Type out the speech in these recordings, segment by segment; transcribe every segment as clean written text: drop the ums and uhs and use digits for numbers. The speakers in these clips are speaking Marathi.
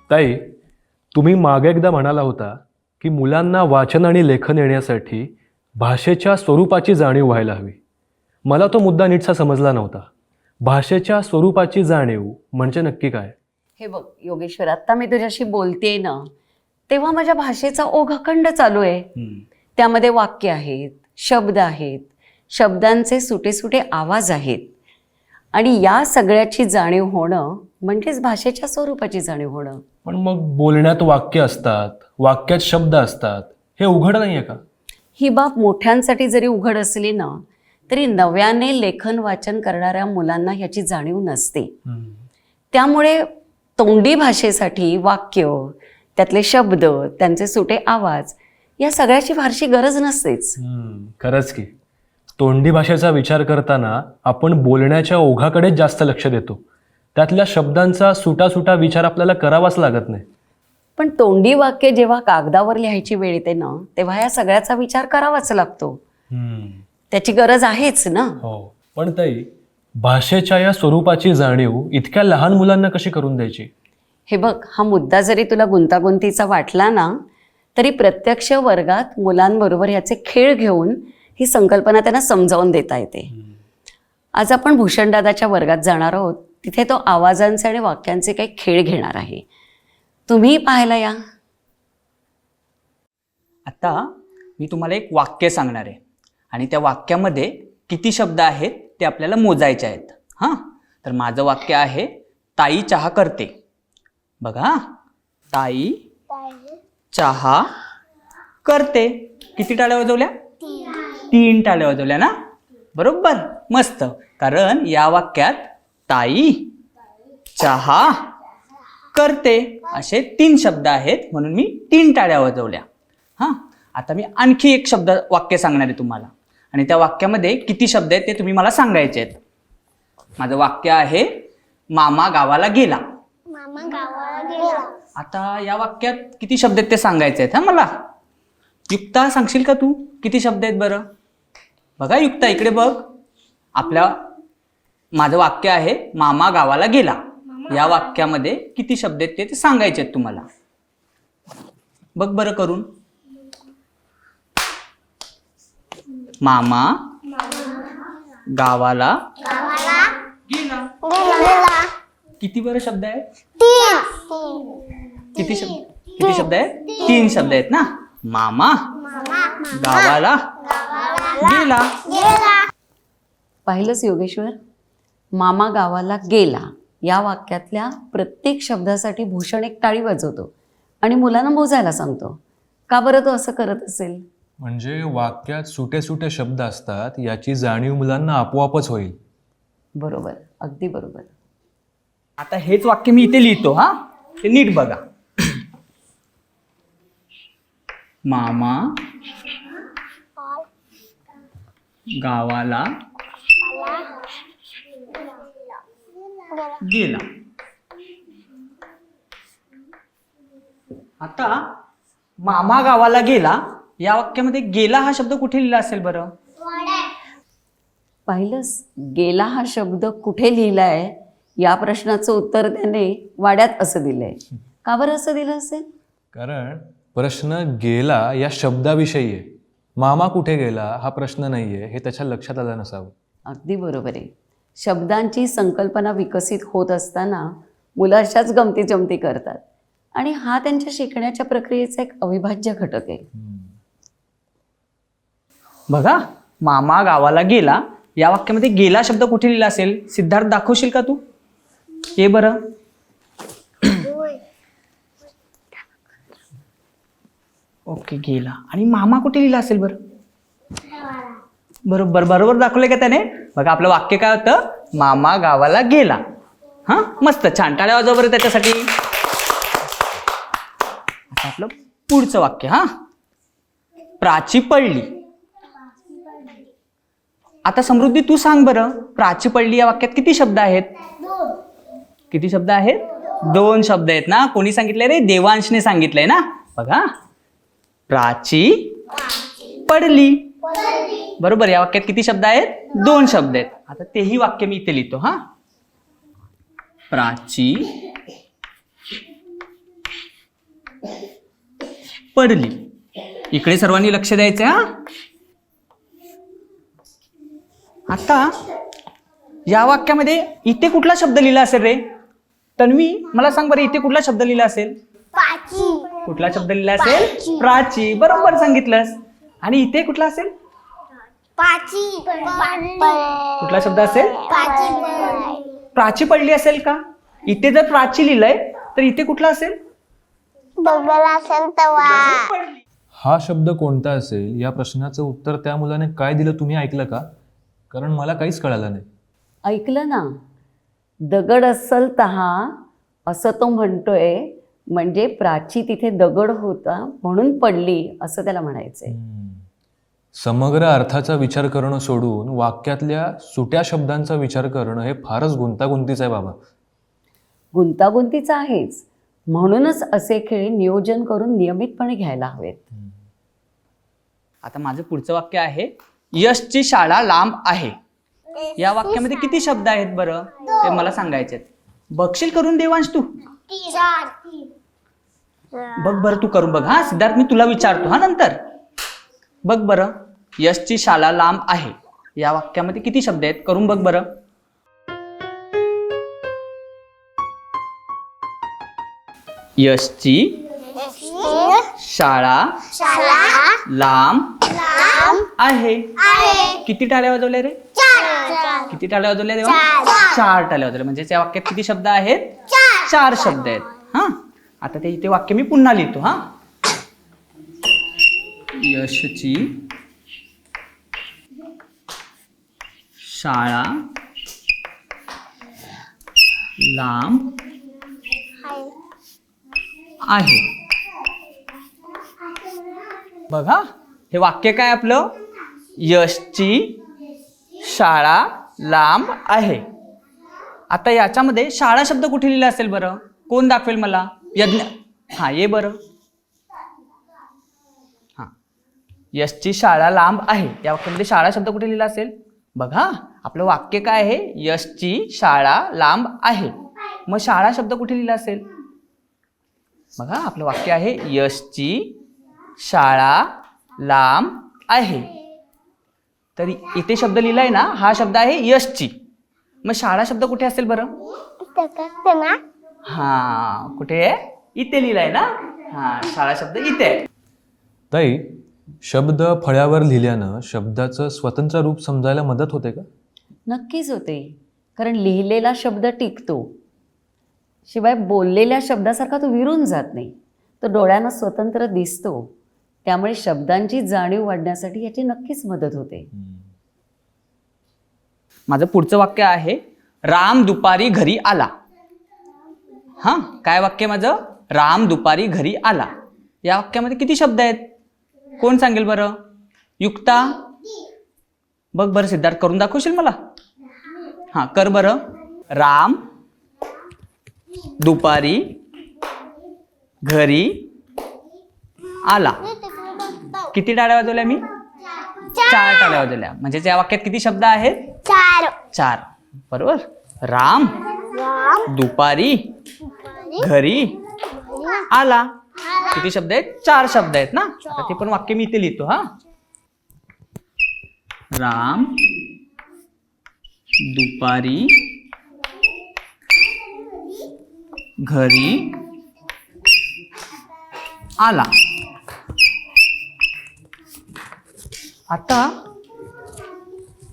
ताई, तुम्ही मागे एकदा म्हणाला होता की मुलांना वाचन आणि लेखन येण्यासाठी भाषेच्या स्वरूपाची जाणीव व्हायला हवी. मला तो मुद्दा नीटसा समजला नव्हता. भाषेच्या स्वरूपाची जाणीव म्हणजे नक्की काय? हे बघ योगेश्वर, आता मी तुझ्याशी बोलतेय ना, तेव्हा माझ्या भाषेचा ओघ अखंड चालू आहे. त्यामध्ये वाक्य आहेत, शब्द आहेत, शब्दांचे सुटे सुटे आवाज आहेत, आणि या सगळ्याची जाणीव होणं म्हणजेच भाषेच्या स्वरूपाची जाणीव होणं. पण मग बोलण्यात वाक्य असतात, वाक्यात शब्द असतात, हे उघड नाहीये का? ही बाब मोठ्यांसाठी जरी उघड असली ना, तरी नव्याने लेखन वाचन करणाऱ्या मुलांना ह्याची जाणीव नसते. त्यामुळे तोंडी भाषेसाठी वाक्य, त्यातले शब्द, त्यांचे सुटे आवाज, या सगळ्याची फारशी गरज नसतेच. खरंच की. तोंडी भाषेचा विचार करताना आपण बोलण्याच्या ओघाकडेच जास्त लक्ष देतो. त्यातल्या शब्दांचा सुटा विचार आपल्याला करावाच लागत नाही. पण तोंडी वाक्य जेव्हा कागदावर लिहायची वेळ येते ना, तेव्हा या सगळ्याचा विचार करावाच लागतो. त्याची गरज आहेच ना. हो, पण ताई, भाषेच्या या स्वरूपाची जाणीव इतक्या लहान मुलांना कशी करून द्यायची? हे बघ, हा मुद्दा जरी तुला गुंतागुंतीचा वाटला ना, तरी प्रत्यक्ष वर्गात मुलांबरोबर ह्याचे खेळ घेऊन ही संकल्पना त्यांना समजावून देता येते. आज आपण भूषणदादाच्या वर्गात जाणार आहोत. तिथे तो आवाजांचे आणि वाक्यांचे काही खेळ घेणार आहे. तुम्ही पाहायला या. आता मी तुम्हाला एक वाक्य सांगणार आहे आणि त्या वाक्यामध्ये किती शब्द आहेत ते आपल्याला मोजायचे आहेत. हां, तर माझं वाक्य आहे, ताई चहा करते. बघा, ताई चहा करते. किती टाळ्या वाजवल्या? 3 टाळ्या वाजवल्या ना. बरोबर, मस्त. कारण या वाक्यात ताई चहा करते असे 3 शब्द आहेत, म्हणून मी 3 टाळ्या वाजवल्या. हां, आता मी आणखी एक वाक्य सांगणार आहे तुम्हाला, आणि त्या वाक्यामध्ये किती शब्द आहेत ते तुम्ही मला सांगायचे आहेत. माझं वाक्य आहे, मामा गावाला गेला. मामा गावाला गेला. आता या वाक्यात किती शब्द आहेत ते सांगायचे आहेत. मला युक्ता सांगशील का तू किती शब्द आहेत बरं? बघा युक्ता, इकडे बघ. माझं वाक्य आहे, मामा गावाला गेला. या वाक्यामध्ये किती शब्द आहेत ते सांगायचे आहेत तुम्हाला. बघ बरं करून. मामा गावाला गेला. किती बरं शब्द आहेत? किती शब्द आहेत? 3 शब्द आहेत ना. मामा गावाला गेला. पाहिलंच योगेश्वर, मामा गावाला गेला या वाक्यातल्या प्रत्येक शब्दासाठी भूषण एक टाळी वाजवतो आणि मुलांना मोजायला सांगतो. का बरं तो असं करत असेल? म्हणजे वाक्यात सुटे शब्द असतात याची जाणीव मुलांना आपोआपच होईल. बरोबर, अगदी बरोबर. आता हेच वाक्य मी इथे लिहितो. हा, ते नीट बघा. मामा गावाला गेला. आता मामा गावाला गेला या वाक्यामध्ये गेला हा शब्द कुठे लिहिला असेल बरं? पाहिलंस, गेला हा शब्द कुठे लिहिलाय या प्रश्नाचं उत्तर त्याने वाड्यात असं दिलंय. का बरं असं दिलं असेल? कारण प्रश्न गेला या शब्दाविषयी आहे. मामा कुठे गेला हा प्रश्न नाहीये, हे त्याच्या लक्षात आलं नसावं. अगदी बरोबर आहे. शब्दांची संकल्पना विकसित होत असताना मुलं अशाच गमती जमती करतात, आणि हा त्यांच्या शिकण्याच्या प्रक्रियेचा एक अविभाज्य घटक आहे. बघा, मामा गावाला गेला या वाक्यामध्ये गेला शब्द कुठे लिहिला असेल? सिद्धार्थ, दाखवशील का तू? हे बरं. ओके, गेला. आणि मामा कुठे लिहिला असेल बरं? बरोबर दाखवलंय का त्याने? बघा, आपलं वाक्य काय होतं? मामा गावाला गेला. हा, मस्त, छान. टाळ्या वाजवा बरं त्याच्यासाठी. आता आपलं पुढचं वाक्य. हा, प्राची पडली. आता समृद्धी, तू सांग बरं, प्राची पडली या वाक्यात किती शब्द आहेत? किती शब्द आहेत? 2 शब्द आहेत ना. कोणी सांगितलंय रे? देवांशने सांगितलंय ना. बघा, प्राची पडली. बरोबर, या वाक्यात किती शब्द आहेत? 2 शब्द आहेत. आता तेही वाक्य मी इथे लिहितो. हा, प्राची पडली. इकडे सर्वांनी लक्ष द्यायचं हा. आता या वाक्यामध्ये इथे कुठला शब्द लिहिला असेल रे? तन्वी मला सांग बरं, इथे कुठला शब्द लिहिला असेल? पाची. कुठला शब्द लिहिला असेल? प्राची. बरोबर सांगितलंस. आणि इथे कुठला असेल? पाची. कुठला शब्द असेल? पाची. प्राची पडली असेल का? इथे जर प्राची लिहिलंय तर इथे कुठला असेल? बघला असेल तेव्हा. हा शब्द कोणता असेल या प्रश्नाचं उत्तर त्या मुलाने काय दिलं तुम्ही ऐकलं का? कारण मला काहीच कळालं नाही. ऐकलं ना, दगड अस्सल तहा असं तो म्हणतोय, म्हणजे प्राची तिथे दगड होता म्हणून पडली असं त्याला म्हणायचंय. समग्र अर्थाचा विचार करणं सोडून वाक्यातल्या सुट्या शब्दांचा विचार करणं हे फारच गुंतागुंतीचं आहे बाबा. गुंतागुंतीचं आहेच, म्हणूनच असे खेळ नियोजन करून नियमितपणे घ्यायला हवेत. आता माझं पुढचं वाक्य आहे, यशची शाळा लांब आहे. या वाक्यामध्ये किती शब्द आहेत बरं ते मला सांगायचे आहेत. बघशील करून देवांश तू? बघ बरं, तू करून बघ हा. सिद्धार्थ मी तुला विचारतो हा नंतर. बघ बरं, यशची शाळा लांब आहे या वाक्यामध्ये किती शब्द आहेत? करून बघ बरं. यशची शाळा लांब आहे. किती टाळ्या वाजवल्या रे? किती टाळ्या वाजवल्या देवा? 4 टाळ्या वाजवल्या. म्हणजे या वाक्यात किती शब्द आहेत? 4 शब्द आहेत. हा, आता ते इथे वाक्य मी पुन्हा लिहितो हा. यशची शाळा लांब आहे. बघा, हे वाक्य काय आपलं? यशची शाळा लांब आहे. आता याच्यामध्ये शाळा शब्द कुठे लिहिला असेल बरं? कोण दाखवेल मला? यज्ञ. हा, ये बरं. हा, यशची शाळा लांब आहे या वाक्यामध्ये शाळा शब्द कुठे लिहिला असेल? बघा, आपलं वाक्य काय आहे? यशची शाळा लांब आहे. मग शाळा शब्द कुठे लिहिला असेल? बघा, आपलं वाक्य आहे यशची शाळा लांब आहे. तर इथे शब्द लिहिलाय ना, हा शब्द आहे यशची. मग शाळा शब्द कुठे असेल बरं? हा, कुठे आहे? इथे लिहिलाय ना. हा, शाळा शब्द इथे आहे. ताई, शब्द फळ्यावर लिहिल्यानं शब्दाचं स्वतंत्र रूप समजायला मदत होते का? नक्कीच होते, कारण लिहिलेला शब्द टिकतो. शिवाय बोललेल्या शब्दासारखा तो विरून जात नाही, तो डोळ्यांना स्वतंत्र दिसतो. त्यामुळे शब्दांची जाणीव वाढण्यासाठी याची नक्कीच मदत होते. माझं पुढचं वाक्य आहे, राम दुपारी घरी आला. हा, काय वाक्य माझं? राम दुपारी घरी आला. या वाक्यामध्ये किती शब्द आहेत? कोण सांगेल बरं? युक्ता, बघ बरं. सिद्धार्थ, करून दाखवशील मला? हा, कर बरं. राम दुपारी घरी आला. किती टाळ्या वाजवल्या मी? 4 टाळ्या वाजवल्या. म्हणजे या वाक्यात किती शब्द आहेत? 4. बरोबर. राम दुपारी घरी आला. किती शब्द आहेत? 4 शब्द आहेत ना. आता ते पण वाक्य मी इथे लिहितो हा. राम दुपारी घरी आला. आता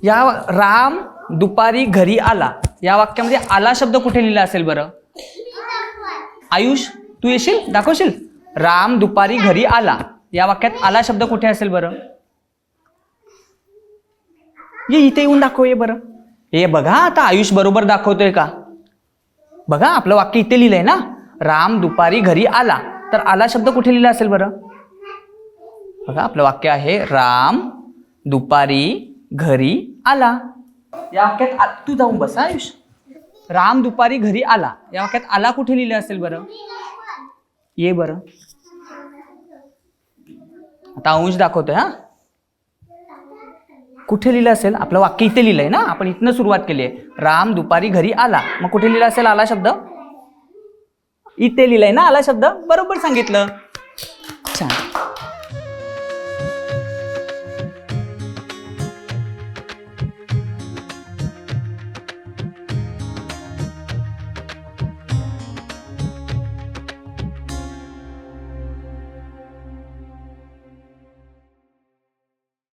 या राम दुपारी घरी आला या वाक्यामध्ये आला शब्द कुठे लिहिला असेल बरं? आयुष, तू येशील? दाखवशील? राम दुपारी घरी आला या वाक्यात आला शब्द कुठे असेल बरं? ये इथे येऊन दाखव. ये बरं. हे बघा, आता आयुष बरोबर दाखवतोय का? बघा, आपलं वाक्य इथे लिहिलंय ना, राम दुपारी घरी आला. तर आला शब्द कुठे लिहिला असेल बरं? बघा, आपलं वाक्य आहे राम दुपारी घरी आला. या वाक्यात तू जाऊन बस आयुष. राम दुपारी घरी आला या वाक्यात आला कुठे लिहिलं असेल बरं? ये बरं. आता अंश दाखवतोय हा. कुठे लिहिलं असेल? आपलं वाक्य इथे लिहिलंय ना, आपण इथनं सुरुवात केली आहे. राम दुपारी घरी आला. मग कुठे लिहिला असेल आला शब्द? इथे लिहिलंय ना आला शब्द. बरोबर सांगितलं.